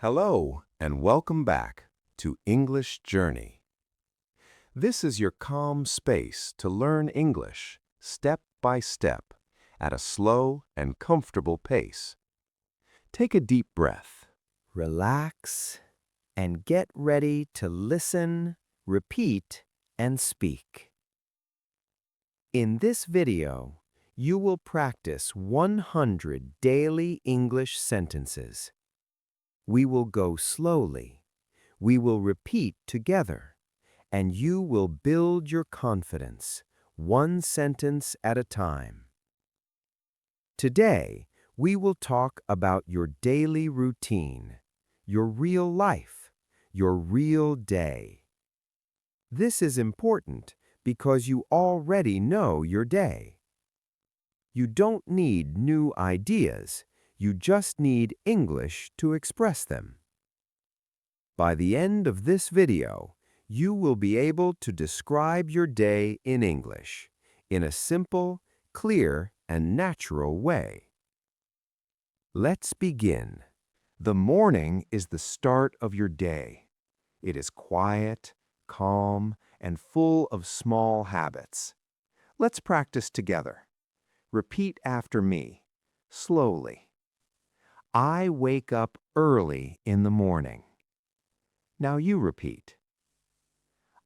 Hello and welcome back to English Journey. This is your calm space to learn English step by step at a slow and comfortable pace. Take a deep breath. Relax and get ready to listen, repeat, and speak. In this video, you will practice 100 daily English sentences. We will go slowly, we will repeat together, and you will build your confidence, one sentence at a time. Today, we will talk about your daily routine, your real life, your real day. This is important because you already know your day. You don't need new ideas, you just need English to express them. By the end of this video, you will be able to describe your day in English, in a simple, clear, and natural way. Let's begin. The morning is the start of your day. It is quiet, calm, and full of small habits. Let's practice together. Repeat after me, slowly. I wake up early in the morning. Now you repeat.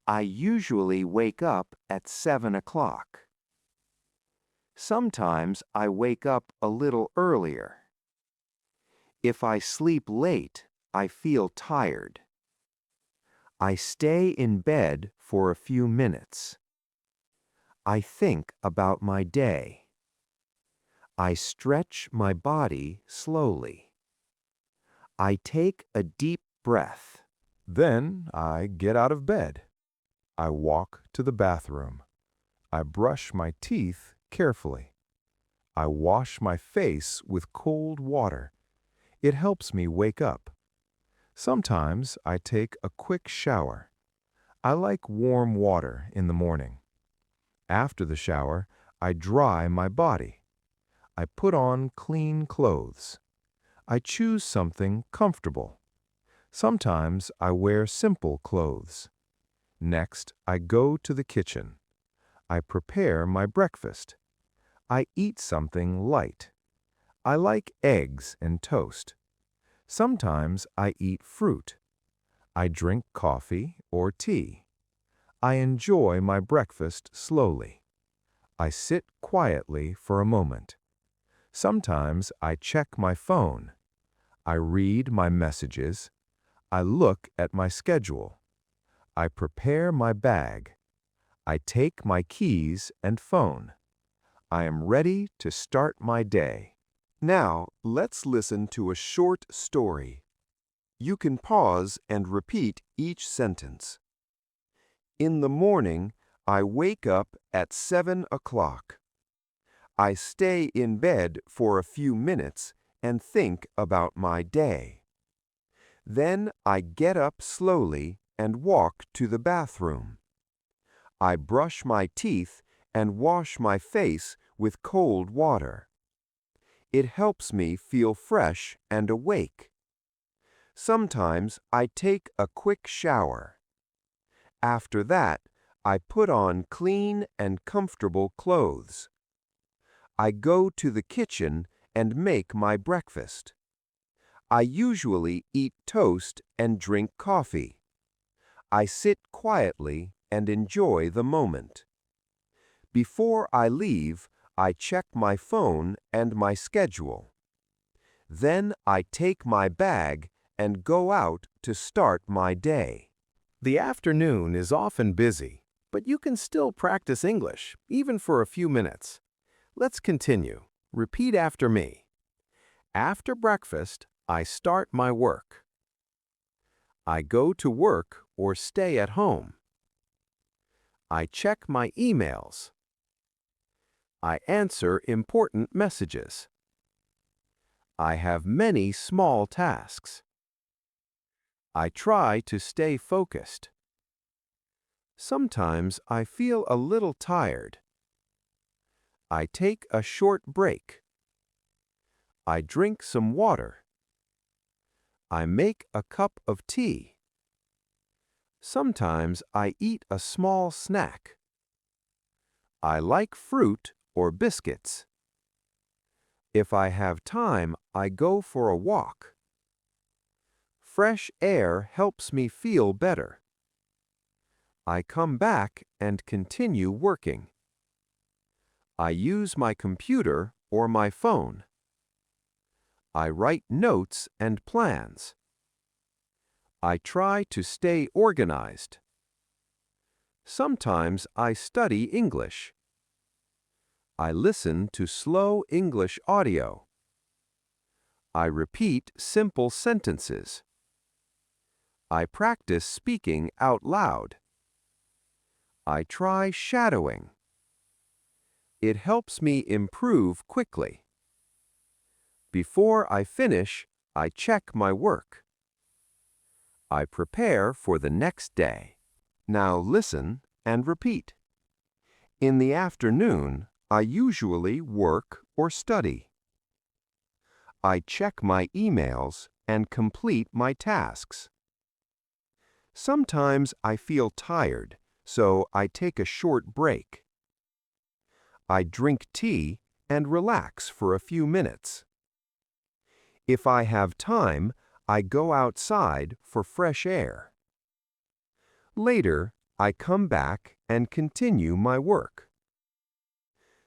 I usually wake up at 7 o'clock. Sometimes I wake up a little earlier. If I sleep late, I feel tired. I stay in bed for a few minutes. I think about my day. I stretch my body slowly. I take a deep breath. Then I get out of bed. I walk to the bathroom. I brush my teeth carefully. I wash my face with cold water. It helps me wake up. Sometimes I take a quick shower. I like warm water in the morning. After the shower, I dry my body. I put on clean clothes. I choose something comfortable. Sometimes I wear simple clothes. Next, I go to the kitchen. I prepare my breakfast. I eat something light. I like eggs and toast. Sometimes I eat fruit. I drink coffee or tea. I enjoy my breakfast slowly. I sit quietly for a moment. Sometimes I check my phone. I read my messages. I look at my schedule. I prepare my bag. I take my keys and phone. I am ready to start my day. Now, let's listen to a short story. You can pause and repeat each sentence. In the morning, I wake up at 7 o'clock. I stay in bed for a few minutes and think about my day. Then I get up slowly and walk to the bathroom. I brush my teeth and wash my face with cold water. It helps me feel fresh and awake. Sometimes I take a quick shower. After that, I put on clean and comfortable clothes. I go to the kitchen and make my breakfast. I usually eat toast and drink coffee. I sit quietly and enjoy the moment. Before I leave, I check my phone and my schedule. Then I take my bag and go out to start my day. The afternoon is often busy, but you can still practice English, even for a few minutes. Let's continue. Repeat after me. After breakfast, I start my work. I go to work or stay at home. I check my emails. I answer important messages. I have many small tasks. I try to stay focused. Sometimes I feel a little tired. I take a short break. I drink some water. I make a cup of tea. Sometimes I eat a small snack. I like fruit or biscuits. If I have time, I go for a walk. Fresh air helps me feel better. I come back and continue working. I use my computer or my phone. I write notes and plans. I try to stay organized. Sometimes I study English. I listen to slow English audio. I repeat simple sentences. I practice speaking out loud. I try shadowing. It helps me improve quickly. Before I finish, I check my work. I prepare for the next day. Now listen and repeat. In the afternoon, I usually work or study. I check my emails and complete my tasks. Sometimes I feel tired, so I take a short break. I drink tea and relax for a few minutes. If I have time, I go outside for fresh air. Later, I come back and continue my work.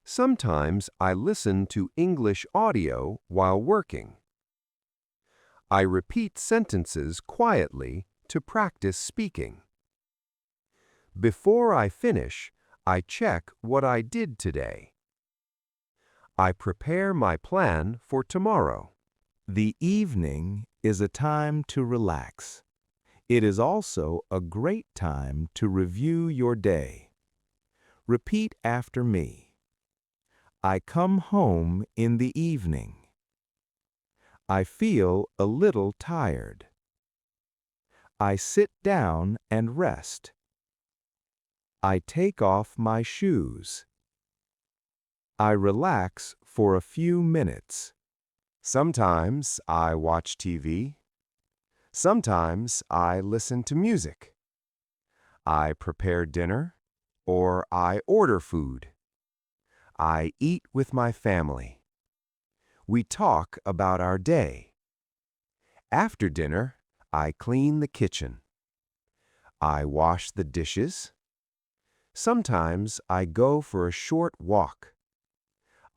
Sometimes I listen to English audio while working. I repeat sentences quietly to practice speaking. Before I finish, I check what I did today. I prepare my plan for tomorrow. The evening is a time to relax. It is also a great time to review your day. Repeat after me. I come home in the evening. I feel a little tired. I sit down and rest. I take off my shoes. I relax for a few minutes. Sometimes I watch TV. Sometimes I listen to music. I prepare dinner or I order food. I eat with my family. We talk about our day. After dinner, I clean the kitchen. I wash the dishes. Sometimes I go for a short walk.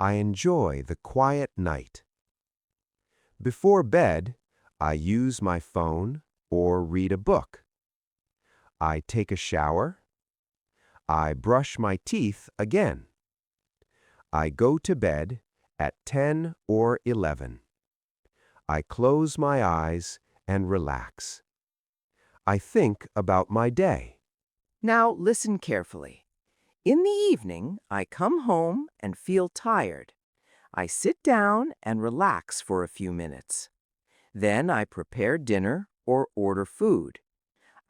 I enjoy the quiet night. Before bed, I use my phone or read a book. I take a shower. I brush my teeth again. I go to bed at 10 or 11. I close my eyes and relax. I think about my day. Now listen carefully. In the evening, I come home and feel tired. I sit down and relax for a few minutes. Then I prepare dinner or order food.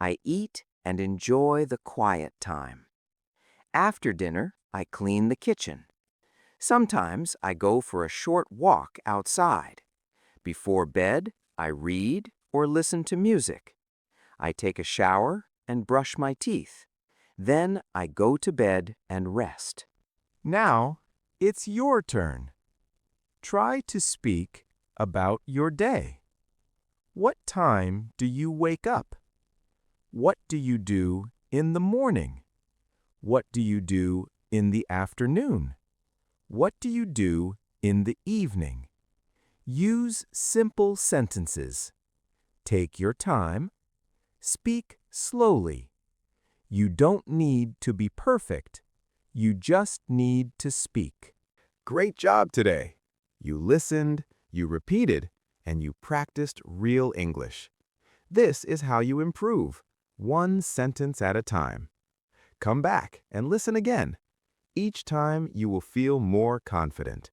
I eat and enjoy the quiet time. After dinner, I clean the kitchen. Sometimes I go for a short walk outside. Before bed, I read or listen to music. I take a shower and brush my teeth. Then I go to bed and rest. Now, it's your turn. Try to speak about your day. What time do you wake up? What do you do in the morning? What do you do in the afternoon? What do you do in the evening? Use simple sentences. Take your time. Speak slowly. You don't need to be perfect. You just need to speak. Great job today. You listened, you repeated, and you practiced real English. This is how you improve, one sentence at a time. Come back and listen again. Each time you will feel more confident.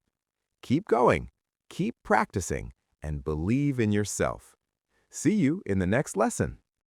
Keep going, keep practicing, and believe in yourself. See you in the next lesson.